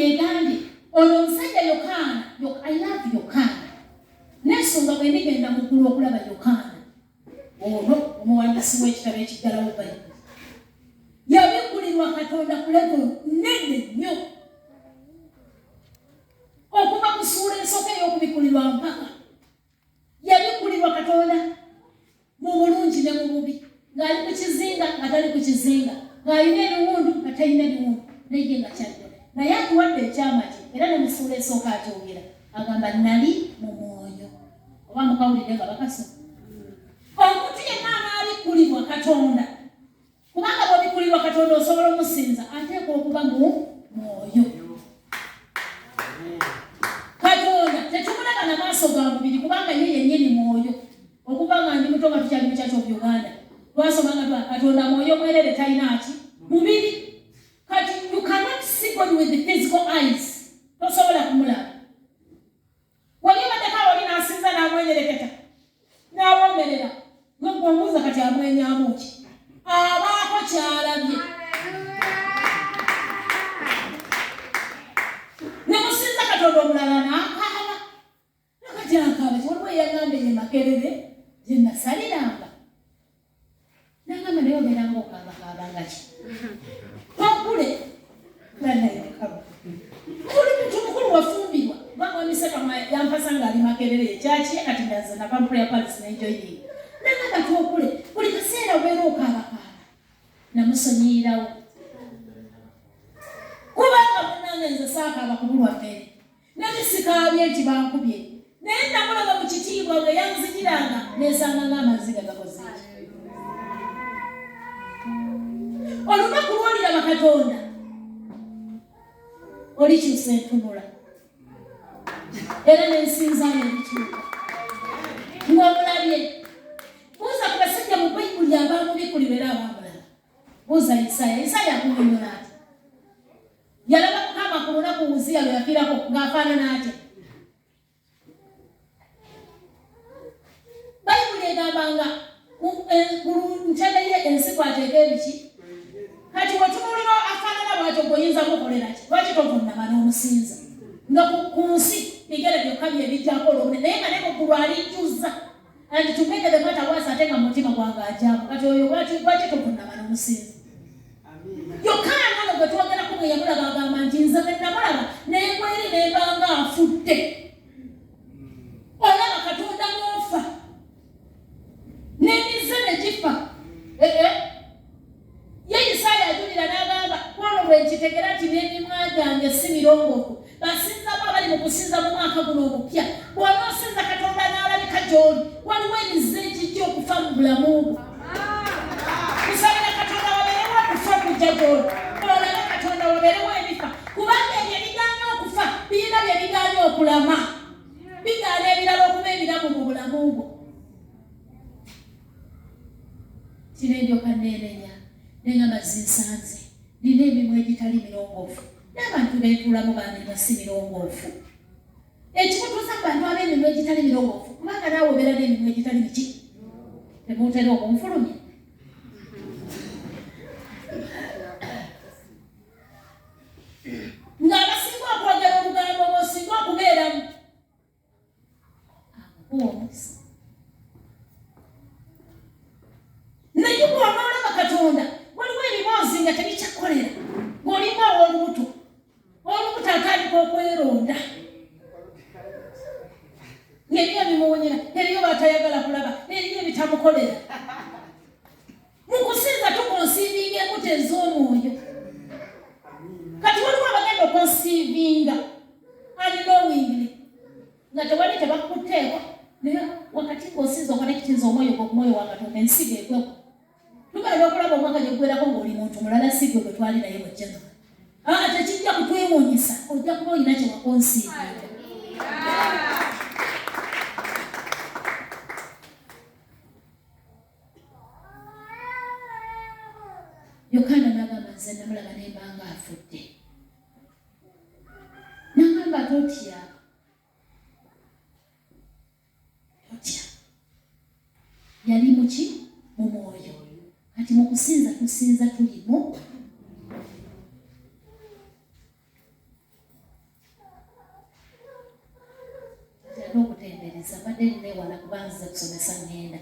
Bayibuli egambye ono omusajja Yokaana, I love Yokaana. Nesonga bwe ndigenda mu ggulu okulaba Yokaana. Ono omuwandiisi w'ekitabo ekiggalawo Bayibuli. Yabikkulirwa Katonda ku level nnene nnyo. Okuva ku ssuula ensooka ey'okubikkulirwa mpaka. Yabikkulirwa Katonda mu bulungi ne mu bubi. Ng'ali ku kizinga nga tali ku kizinga. Ng'alina ebiwundu nga talina biwundu. Naye nga kyadde. Naye atuwadde ekyama kye era ne mu ssuula esooka akyogera. Agamba nali mu mwoyo. Oba mukawulire nga bakasoma. Omuntu yenna anaabikulirwa Katonda. Kubanga bw'obikulirwa Katonda osobola omusinza ateekwa okuba mu mwoyo. Katonda tetumulaga na maaso ga mubiri kubanga ye yennyini mwoyo. Okuva nga ndi muto nga tukyali mu kyakyo Uganda. Twasomanga Katonda mwoyo mwerere talina ki? Mubiri. Kati you cannot see God with the physical eyes. Tosobola kumulaba. Wali badaka wali nasinza n'amwenyereketa. N'awomerera. Ng'omubuuza kati amwenyaamu ki? Abaako kyalabye. Ne musinza Katonda omulala n'akaaba. Nakati akaaba waliwo eyagamba ye Makerere gye nasaliranga. N'agamba naye obeeranga okaabakaabanga ki? Okule nanayekaba. Kuli muntu mukulu wafumbirwa. Bamumiseka yampasa ng'ali Makerere ekyaki kati ndaza na Pampula Paris n'enjoyinga. Nagamba twokule buli kaseera obeera okaabakaaba. Namusonyiirawo. Kubanga munnange nze saakaaba ku bulwa mmere. Nagisikaabye nti bankubye. Naye namulaba mu kitiibwa bwe yanzigiranga neesanga ng'amaziga gakoze eki. Olunaku lw'oliraba Katonda olikyusa entunula. Era n'ensinzaayo ebituuka. Ng'omulabye. Buuza ku basajja mu Bayibuli abaamubikulirwa era abaamulaba. Buuza Isaaya akunnyonnyola ati. Yalaba Mukama ku lunaku Uziya lwe yafiirako ng'afaanana atya. Bayibuli egambanga ku ntebe ye ensi kw'ateeka ebiki. Kati wetunuulira afaanana bw'atyo gw'oyinza kukolera ki? Lwaki tovunnama n'omusinza? Nga ku nsi bigere byokka bye bijjako olwobunene naye nga ne mu ggulu alijjuzza. And to make the matter worse, I think I'm not even going to jump. But you're watching to put them on the scene. You can't have a total of a Yamala Manjins and Namara. Name waiting a banga food day. Or never Katonda offer. Name is a jiffa. Yes, I do it another one when she take it out in any mother and the semi longo. But since I'm already a since I'm not going to be one of since I can John, one way is the joke of family. Mungu. Kusana Katonda wabelewa kufa kujagolo. Olala Katonda wabelewa ebifa. Kubanga ebiganyo okufa, biyina byebiganyo okulama. Bigaana ebirala okuba ebiramu mu bulamu bwo. Kino ndyoka neerenya, nengamba zinsanze. Nina emirimu egitali mirongoofu. N'abantu beetuulamu banema si mirongoofu. Ekikutuusa abantu ab'emirimu egitali mirongoofu. Kubanga naawe obeera n'emirimu egitali miki. Temuutera okunfulumya. Ng'abasinga okwogera olugambo bw'osinga okubeeramu. Akuwa omukisa. Naye bw'onoolaba Katonda, waliwo ebiboozi nga tebikyakolera. Ng'olimu olubuto. Olubuto atandika okweronda. Ng'eriyo bimuwonyera, eriyo batayagala kulaba, eriyo ebitamukolera. Mu kusinza tukonsiivinga embuto ez'omwoyo. Kati waliwo abagenda okonsiivinga unknowingly nga tewali tebakuteekwa naye wakati ng'osinza okonekitiza omwoyo gwo ku mwoyo wa Katonda ensigo ekweko. Tugenda okulaba omwaka gye guwerako ng'oli muntu mulala si gwe twali naye bw'ojjaga. Tekijja kutwewuunyisa, ojja kuba olina kye wakonsiivinga. Yokaana n'agamba nze namulaba ne mbanga afudde. N'agamba totya. Yali muki? Mu mwoyo. Kati mu kusinza tusinza tulimu. kutendereza mbadde nneewala kubanza kusomesa ngenda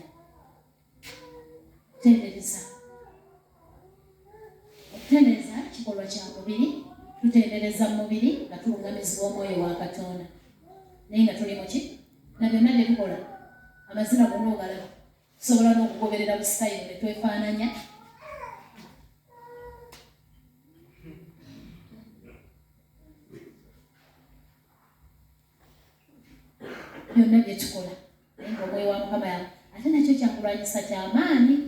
kutendereza okutendereza kikolwa kya mubiri tutendereza mubiri nga tulungamizibwa omwoyo wa Katonda naye nga tuli muki na byonna bye tukola amazina gonna ogalaba tusobola n'okugoberera busitayiro ne twefaananya byonna bye tukola naye nga omwoyo wa Mukama ate nakyo kyakulwanyisa kyamaanyi